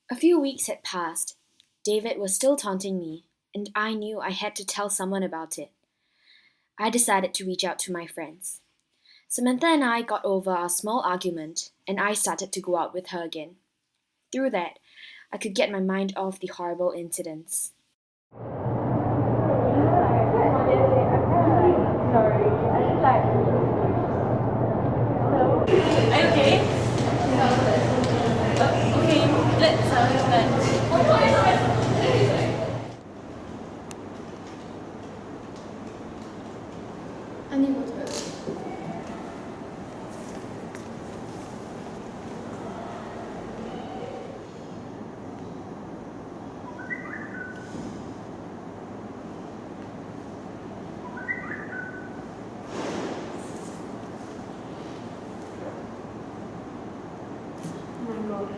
A few weeks had passed. David was still taunting me, and I knew I had to tell someone about it. I decided to reach out to my friends. Samantha and I got over our small argument, and I started to go out with her again. Through that, I could get my mind off the horrible incidents. Are you okay? Okay, let's have lunch. I need water. Oh my god.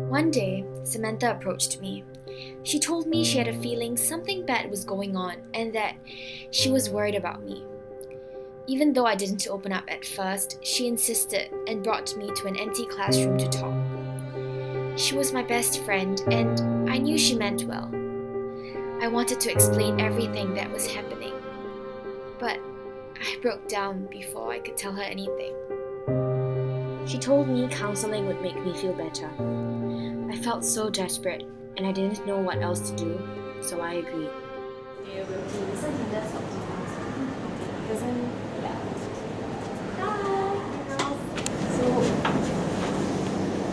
One day, Samantha approached me. She told me she had a feeling something bad was going on and that she was worried about me. Even though I didn't open up at first, she insisted and brought me to an empty classroom to talk. She was my best friend, and I knew she meant well. I wanted to explain everything that was happening, but I broke down before I could tell her anything. She told me counseling would make me feel better. I felt so desperate, and I didn't know what else to do, so I agreed.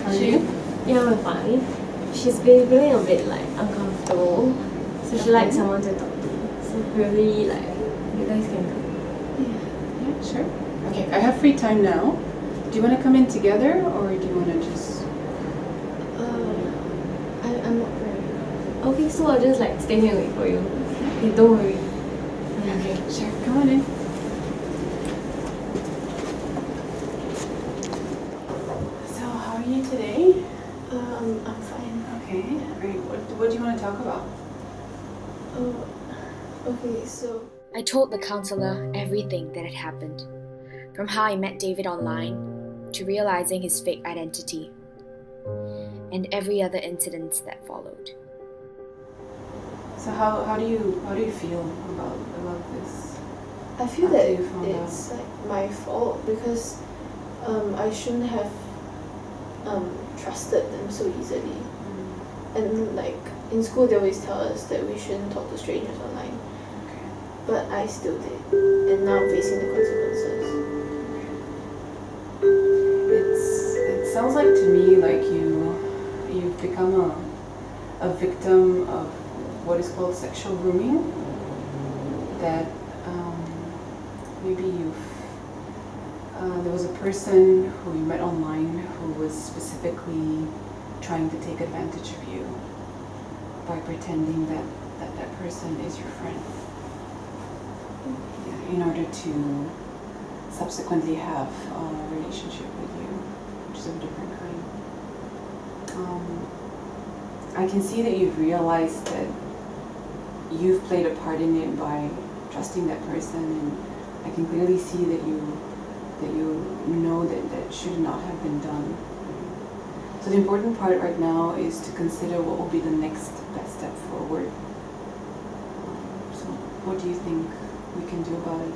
How are you? Yeah, I'm fine. She's been feeling a bit like uncomfortable, so she likes someone to talk to. So really like you guys can come. Yeah, sure. Okay, I have free time now. Do you want to come in together or do you want to just... I'm not very. Okay, so I'll just like stay here and wait for you. Okay, don't worry. Yeah, okay, sure. Come on in. So, how are you today? I'm fine. Okay, great. What do you want to talk about? Okay, so I told the counselor everything that had happened, from how I met David online to realizing his fake identity, and every other incident that followed. So how do you feel about this? I feel After that you found it's like my fault because I shouldn't have trusted them so easily. And like in school they always tell us that we shouldn't talk to strangers online. Okay. But I still did. And now I'm facing the consequences. It sounds like to me like you've become a victim of what is called sexual grooming. That maybe there was a person who you met online who was specifically trying to take advantage of you by pretending that person is your friend. Yeah, in order to subsequently have a relationship with you, which is of a different kind. I can see that you've realized that you've played a part in it by trusting that person, and I can clearly see that you know that should not have been done. So the important part right now is to consider what will be the next best step forward. So what do you think we can do about it?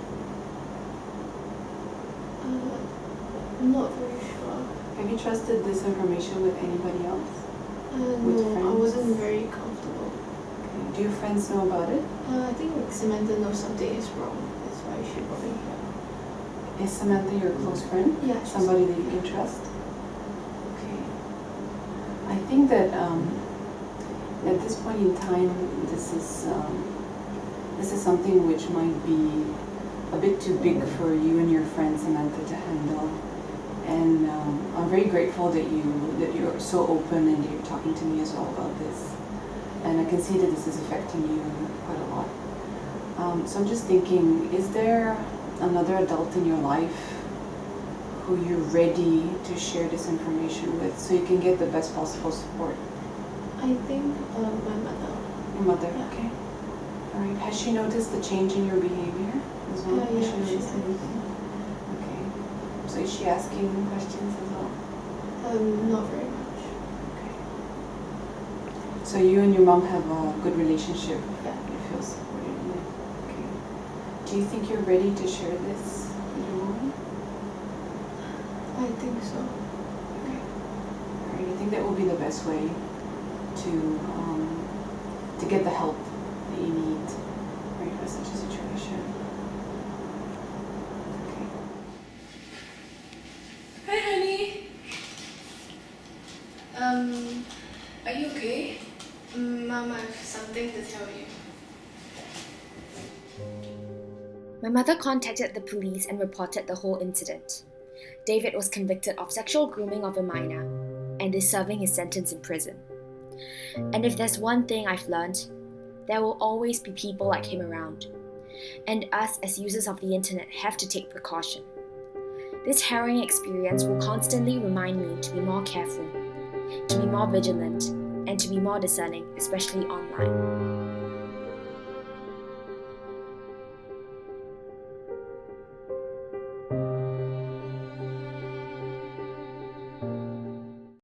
I'm not very sure. Have you trusted this information with anybody else? With No, I friends? wasn't very comfortable. Okay. Do your friends know about it? I think Samantha knows something is wrong. That's why she brought me here. Is Samantha your close friend? Yeah, she's Somebody that you can trust? Okay. I think that at this point in time, this is something which might be a bit too big for you and your friend Samantha to handle. And I'm very grateful that you're so open and that you're talking to me as well about this. And I can see that this is affecting you quite a lot. So I'm just thinking, is there another adult in your life who you're ready to share this information with so you can get the best possible support? I think my mother. Your mother, Yeah. okay. Alright, has she noticed the change in your behavior as well? Yeah, Has she she noticed anything? Okay. So is she asking questions as well? Not very much. Okay. So you and your mom have a good relationship? Yeah. You feel supported in it? Okay. Do you think you're ready to share this with your mom? I think so. Okay. Alright, I think that will be the best way to get the help that you need, right, for such a situation. Okay. Hi, honey. Are you okay? Mom, I have something to tell you. My mother contacted the police and reported the whole incident. David was convicted of sexual grooming of a minor and is serving his sentence in prison. And if there's one thing I've learned, there will always be people like him around. And us as users of the internet have to take precaution. This harrowing experience will constantly remind me to be more careful, to be more vigilant, and to be more discerning, especially online.